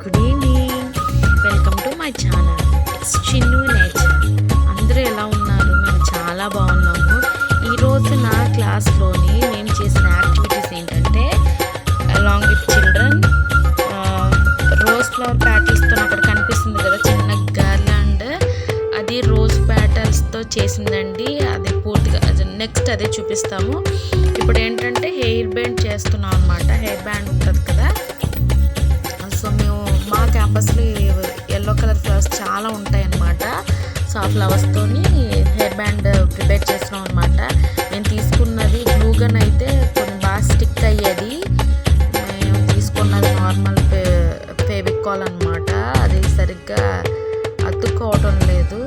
Good evening. Welcome to my channel. It's Chinnu nature. అందరూ ఎలా ఉన్నారు? మేము చాలా బాగున్నాము. ఈరోజు నా క్లాస్లోని మేము చేసిన యాక్టివిటీస్ ఏంటంటే along with children rose flower ప్యాటల్స్తో అక్కడ కనిపిస్తుంది కదా చిన్న గార్లాండ్, అది రోజ్ ప్యాటల్స్తో చేసిందండి. అది పూర్తిగా నెక్స్ట్ అదే చూపిస్తాము. ఇప్పుడు ఏంటంటే హెయిర్ బ్యాండ్ చేస్తున్నాం అనమాట. హెయిర్ బ్యాండ్ ఉంటుంది కదా, సో మేము మా క్యాంపస్లో ఎల్లో కలర్ ఫ్లవర్స్ చాలా ఉంటాయి అన్నమాట. సో ఆ ఫ్లవర్స్తోని హెయిర్ బ్యాండ్ ప్రిపేర్ చేస్తున్నాం అనమాట. నేను తీసుకున్నది గ్లూ గన్ అయితే కొన్ని బాగా స్టిక్ అయ్యేది. మేము తీసుకున్నది నార్మల్ ఫెవికాల్ అనమాట. అది సరిగ్గా అతుక్కోవటం లేదు.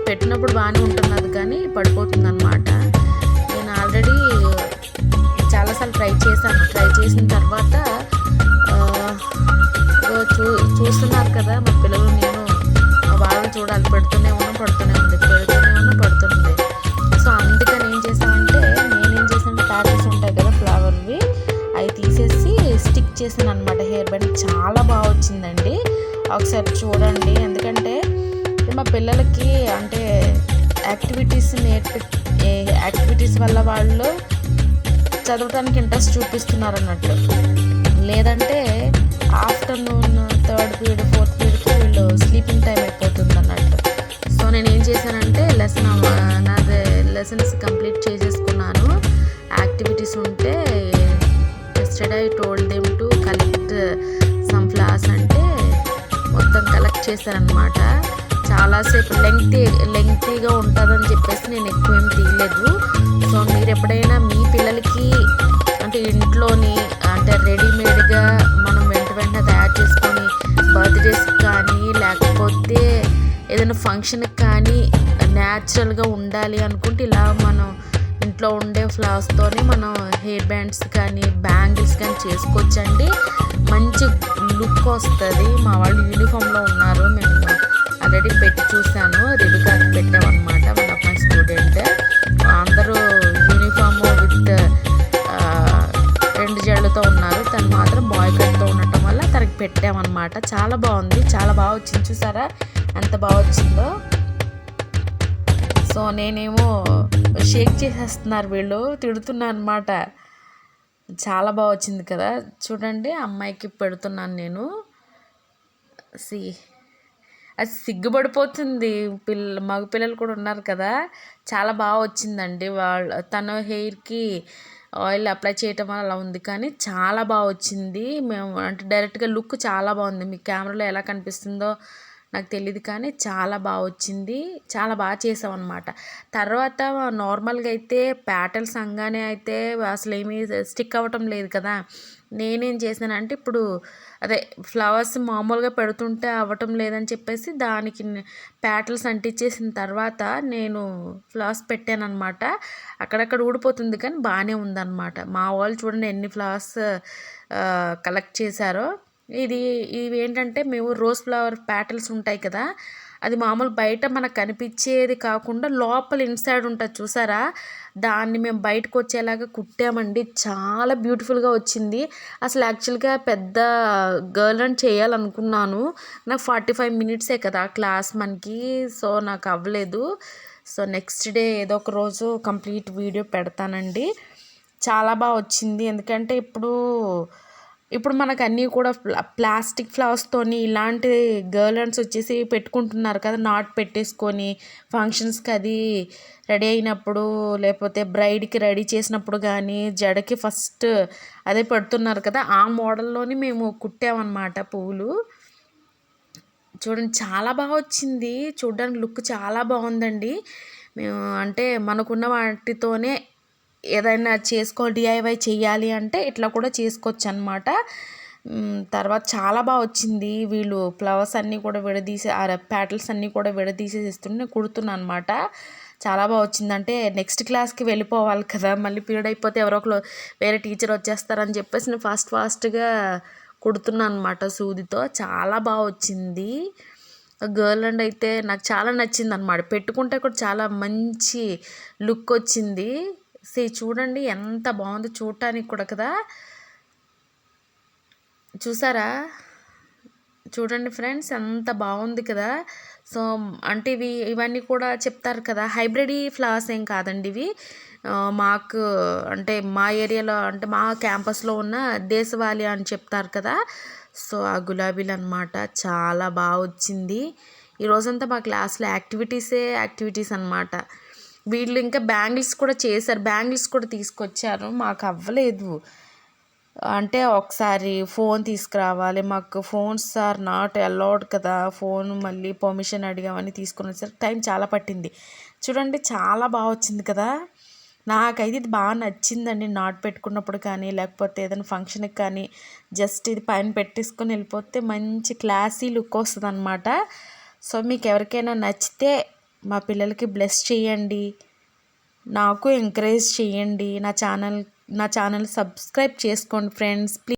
పెట్టినప్పుడు బాగానే ఉంటున్నది కానీ పడిపోతుంది అనమాట. నేను ఆల్రెడీ చాలాసార్లు ట్రై చేసిన తర్వాత చూస్తున్నారు కదా మా పిల్లలు, నేను వాళ్ళని చూడాలి. పడుతూనే ఉంది. సో అందుకని ఏం చేశానంటే ప్యాకెట్స్ ఉంటాయి కదా ఫ్లవర్వి, అవి తీసేసి స్టిక్ చేశాను అనమాట. హెయిర్ బ్యాండ్ చాలా బాగా వచ్చిందండి. ఒకసారి చూడండి. ఎందుకంటే మా పిల్లలకి అంటే యాక్టివిటీస్ వల్ల వాళ్ళు చదవడానికి ఇంట్రెస్ట్ చూపిస్తున్నారు అన్నట్టు. లేదంటే ఆఫ్టర్నూన్ 3rd పీరియడ్ 4th పీరియడ్కి వీళ్ళు స్లీపింగ్ టైం అయిపోతుంది అన్నట్టు. సో నేను ఏం చేశానంటే లెసన్స్ కంప్లీట్ చేసేసుకున్నాను. యాక్టివిటీస్ ఉంటే yesterday I told them to collect some flowers అంటే మొత్తం కలెక్ట్ చేశారనమాట. చాలాసేపు లెంగ్తీగా ఉంటుందని చెప్పేసి నేను ఎక్కువ ఏం తీయలేదు. సో మీరు ఎప్పుడైనా మీ పిల్లలకి అంటే ఇంట్లోని అంటే రెడీమేడ్గా మనం వెంటనే తయారు చేసుకొని బర్త్డేస్ కానీ లేకపోతే ఏదైనా ఫంక్షన్కి కానీ న్యాచురల్గా ఉండాలి అనుకుంటే ఇలా మనం ఇంట్లో ఉండే ఫ్లవర్స్తోనే మనం హెయిర్ బ్యాండ్స్ కానీ బ్యాంగిల్స్ కానీ చేసుకోవచ్చండి. మంచి లుక్ వస్తుంది. మా వాళ్ళు యూనిఫామ్లో ఉన్నారు. మేము ఆల్రెడీ పెట్టి చూసాను. రిబికాకి పెట్టామన్నమాట. One of my student. అందరూ యూనిఫామ్ విత్ 2 జళ్ళతో ఉన్నారు. తను మాత్రం బాయ్ కట్తో ఉండటం వల్ల తనకి పెట్టామన్నమాట. చాలా బాగుంది, చాలా బాగా వచ్చింది. చూసారా ఎంత బాగా వచ్చిందో. సో నేనేమో షేక్ చేసేస్తున్నారు వీళ్ళు, తిడుతున్నా అనమాట. చాలా బాగా వచ్చింది కదా. చూడండి అమ్మాయికి పెడుతున్నాను నేను. అది సిగ్గుపడిపోతుంది. మగ పిల్లలు కూడా ఉన్నారు కదా. చాలా బాగా వచ్చిందండి. తన హెయిర్కి ఆయిల్ అప్లై చేయటం వల్ల అలా ఉంది కానీ చాలా బాగా వచ్చింది. మేము అంటే డైరెక్ట్గా లుక్ చాలా బాగుంది. మీకు కెమెరాలో ఎలా కనిపిస్తుందో నాకు తెలియదు కానీ చాలా బాగా వచ్చింది. చాలా బాగా చేసామన్నమాట. తర్వాత నార్మల్గా అయితే ప్యాటల్స్ అనగానే అయితే అసలు ఏమీ స్టిక్ అవ్వటం లేదు కదా. నేనేం చేశానంటే ఇప్పుడు అదే ఫ్లవర్స్ మామూలుగా పెడుతుంటే అవ్వటం లేదని చెప్పేసి దానికి ప్యాటల్స్ అంటించేసిన తర్వాత నేను ఫ్లవర్స్ పెట్టాను అనమాట. అక్కడక్కడ ఊడిపోతుంది కానీ బాగానే ఉందన్నమాట. మా వాళ్ళు చూడండి ఎన్ని ఫ్లవర్స్ కలెక్ట్ చేశారో. ఇవి ఏంటంటే మేము రోజ్ ఫ్లవర్ ప్యాటల్స్ ఉంటాయి కదా, అది మామూలు బయట మనకు కనిపించేది కాకుండా లోపల ఇన్సైడ్ ఉంటుంది చూసారా, దాన్ని మేము బయటకు వచ్చేలాగా కుట్టామండి. చాలా బ్యూటిఫుల్గా వచ్చింది. అసలు యాక్చువల్గా పెద్ద గర్ల్ రన్ చేయాలనుకున్నాను. నాకు 45 మినిట్సే కదా క్లాస్ మనకి. సో నాకు అవ్వలేదు. సో నెక్స్ట్ డే ఏదో ఒక రోజు కంప్లీట్ వీడియో పెడతానండి. చాలా బాగా వచ్చింది. ఎందుకంటే ఇప్పుడు మనకు అన్నీ కూడా ప్లాస్టిక్ ఫ్లవర్స్తోని ఇలాంటి గర్లన్స్ వచ్చేసి పెట్టుకుంటున్నారు కదా, నాట్ పెట్టేసుకొని ఫంక్షన్స్కి అది రెడీ అయినప్పుడు లేకపోతే బ్రైడ్కి రెడీ చేసినప్పుడు కానీ జడకి ఫస్ట్ అదే పెడుతున్నారు కదా. ఆ మోడల్లోని మేము కుట్టామన్నమాట పువ్వులు. చూడండి చాలా బాగా వచ్చింది. చూడడానికి లుక్ చాలా బాగుందండి. మేము అంటే మనకున్న వాటితోనే ఏదైనా డిఐవై చేయాలి అంటే ఇట్లా కూడా చేసుకోవచ్చు అనమాట. తర్వాత చాలా బాగా వచ్చింది. వీళ్ళు ఫ్లవర్స్ అన్నీ కూడా ప్యాటల్స్ అన్నీ కూడా విడదీసేస్తుంటే కుడుతున్నాను అనమాట. చాలా బాగా వచ్చిందంటే నెక్స్ట్ క్లాస్కి వెళ్ళిపోవాలి కదా, మళ్ళీ పీరియడ్ అయిపోతే ఎవరో ఒకరు వేరే టీచర్ వచ్చేస్తారని చెప్పేసి నేను ఫాస్ట్గా కుడుతున్నాను అనమాట సూదితో. చాలా బాగా వచ్చింది. గర్ల్ అండ్ అయితే నాకు చాలా నచ్చింది అనమాట. పెట్టుకుంటే కూడా చాలా మంచి లుక్ వచ్చింది. చూడండి ఎంత బాగుందో చూడటానికి కూడా కదా. చూసారా చూడండి ఫ్రెండ్స్ ఎంత బాగుంది కదా. సో అంటే ఇవన్నీ కూడా చెప్తారు కదా, హైబ్రిడ్ ఫ్లవర్స్ ఏం కాదండి ఇవి. మాకు అంటే మా ఏరియాలో అంటే మా క్యాంపస్లో ఉన్న దేశవాళీ అని చెప్తారు కదా, సో ఆ గులాబీలు అనమాట. చాలా బాగా వచ్చింది. ఈ రోజంతా మా క్లాస్లో యాక్టివిటీస్ అనమాట. వీళ్ళు ఇంకా బ్యాంగిల్స్ కూడా చేశారు, బ్యాంగిల్స్ కూడా తీసుకొచ్చారు. మాకు అవ్వలేదు, అంటే ఒకసారి ఫోన్ తీసుకురావాలి, మాకు ఫోన్స్ ఆర్ నాట్ అలౌడ్ కదా, ఫోన్ మళ్ళీ పర్మిషన్ అడిగామని తీసుకొని వచ్చారు. టైం చాలా పట్టింది. చూడండి చాలా బాగా వచ్చింది కదా. నాకైతే ఇది బాగా నచ్చిందండి. నాట్ పెట్టుకున్నప్పుడు కానీ లేకపోతే ఏదైనా ఫంక్షన్కి కానీ జస్ట్ ఇది పైన పెట్టేసుకొని వెళ్ళిపోతే మంచి క్లాసీ లుక్ వస్తుంది అనమాట. సో మీకు ఎవరికైనా నచ్చితే మా పిల్లలకి బ్లెస్ చేయండి, నాకు ఎంకరేజ్ చేయండి. నా ఛానల్ సబ్స్క్రైబ్ చేసుకోండి ఫ్రెండ్స్ ప్లీజ్.